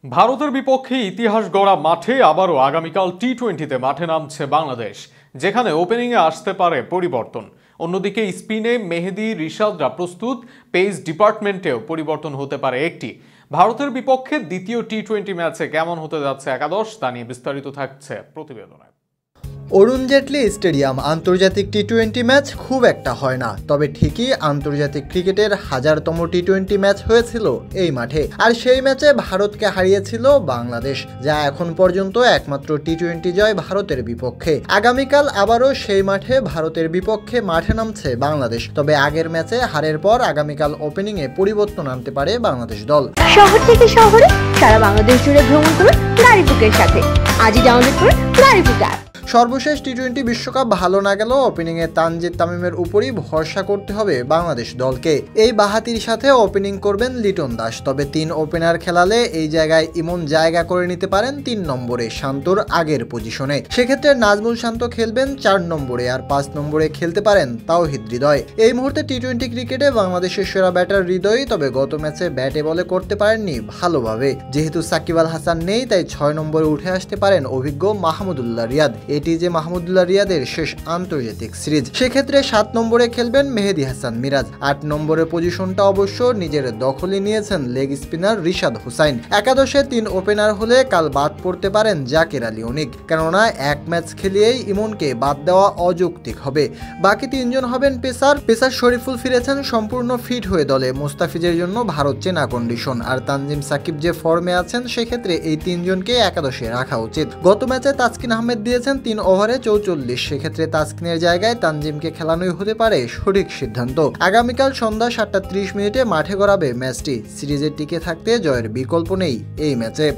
ভারতের বিপক্ষে ইতিহাস গড়া মাঠে আবারও আগামীকাল টি-20তে মাঠে নামছে বাংলাদেশ, যেখানে ওপেনিংয়ে আসতে পারে পরিবর্তন। অন্যদিকে স্পিনে মেহেদী রিশাদরা প্রস্তুত, পেস ডিপার্টমেন্টেও পরিবর্তন হতে পারে একটি। ভারতের বিপক্ষে দ্বিতীয় টি-20 ম্যাচে কেমন হতে যাচ্ছে একাদশ, তা নিয়ে বিস্তারিত থাকছে প্রতিবেদনে। অরুণ জেটলি স্টেডিয়াম আন্তর্জাতিক টি-20 ম্যাচ খুব একটা হয় না, তবে ঠিকই আন্তর্জাতিক ক্রিকেটের 1000তম টি-20 ম্যাচ হয়েছিল এই মাঠে। আর সেই ম্যাচে ভারতকে হারিয়েছিল বাংলাদেশ, যা এখন পর্যন্ত একমাত্র টি-20 জয় ভারতের বিপক্ষে। আগামীকাল আবারও সেই মাঠে ভারতের বিপক্ষে মাঠে নামছে বাংলাদেশ। তবে আগের ম্যাচে হারের পর আগামীকাল ওপেনিংয়ে পরিবর্তন আনতে পারে বাংলাদেশ দল। শহর থেকে শহরে সারা বাংলাদেশ জুড়ে ভ্রমণ করুন গাড়িবুকের সাথে। আজই ডাউনলোড করুন গাড়িবুক অ্যাপ। সর্বশেষ টি-20 বিশ্বকাপ ভালো না গেলেও ওপেনিংয়ে তানজিদ তামিমের উপরই ভরসা করতে হবে বাংলাদেশ দলকে। এই বাহাতির সাথে ওপেনিং করবেন লিটন দাস। তবে 3 ওপেনার খেলালে এই জায়গায় ইমন জায়গা করে নিতে পারেন 3 নম্বরে শান্তর আগের পজিশনে। সেক্ষেত্রে নাজমুল শান্ত খেলবেন 4 নম্বরে, আর 5 নম্বরে খেলতে পারেন তাওহিদ হৃদয়। এই মুহূর্তে টি-20 ক্রিকেটে বাংলাদেশের সেরা ব্যাটার হৃদয়, তবে গত ম্যাচে ব্যাটে বলে করতে পারেননি ভালোভাবে। যেহেতু সাকিব আল হাসান নেই, তাই 6 নম্বরে উঠে আসতে পারেন অভিজ্ঞ মাহমুদুল্লাহ রিয়াদ। এটি যে মাহমুদুল্লাহ রিয়াদের শেষ আন্তর্জাতিক সিরিজ। সেক্ষেত্রে 7 নম্বরে খেলবেন মেহেদী হাসান মিরাজ। 8 নম্বরের পজিশনটা অবশ্য নিজের দখলে নিয়েছেন লেগ স্পিনার রিশাদ হোসাইন। একাদশে 3 ওপেনার হলে কাল বাদ পড়তে পারেন জাকের আলী অনিক, কেননা এক ম্যাচ খেলিয়েই ইমনকে বাদ দেওয়া অযৌক্তিক হবে। বাকি 3 জন হবেন পেসার শরীফুল ফিরেছেন সম্পূর্ণ ফিট হয়ে দলে। মুস্তাফিজের জন্য ভারত চেনা কন্ডিশন, আর তানজিম সাকিব যে ফর্মে আছেন, সেক্ষেত্রে এই 3 জনকে একাদশে রাখা উচিত। গত ম্যাচে তাসকিন আহমেদ দিয়েছেন 3 ওভারে 44। সেক্ষেত্রে তাসকিনের জায়গায় তানজিমকে খেলানোই হতে পারে সঠিক সিদ্ধান্ত। আগামীকাল সন্ধ্যা 7:30 মাঠে গড়াবে ম্যাচটি। সিরিজে টিকে থাকতে জয়ের বিকল্প নেই এই ম্যাচে।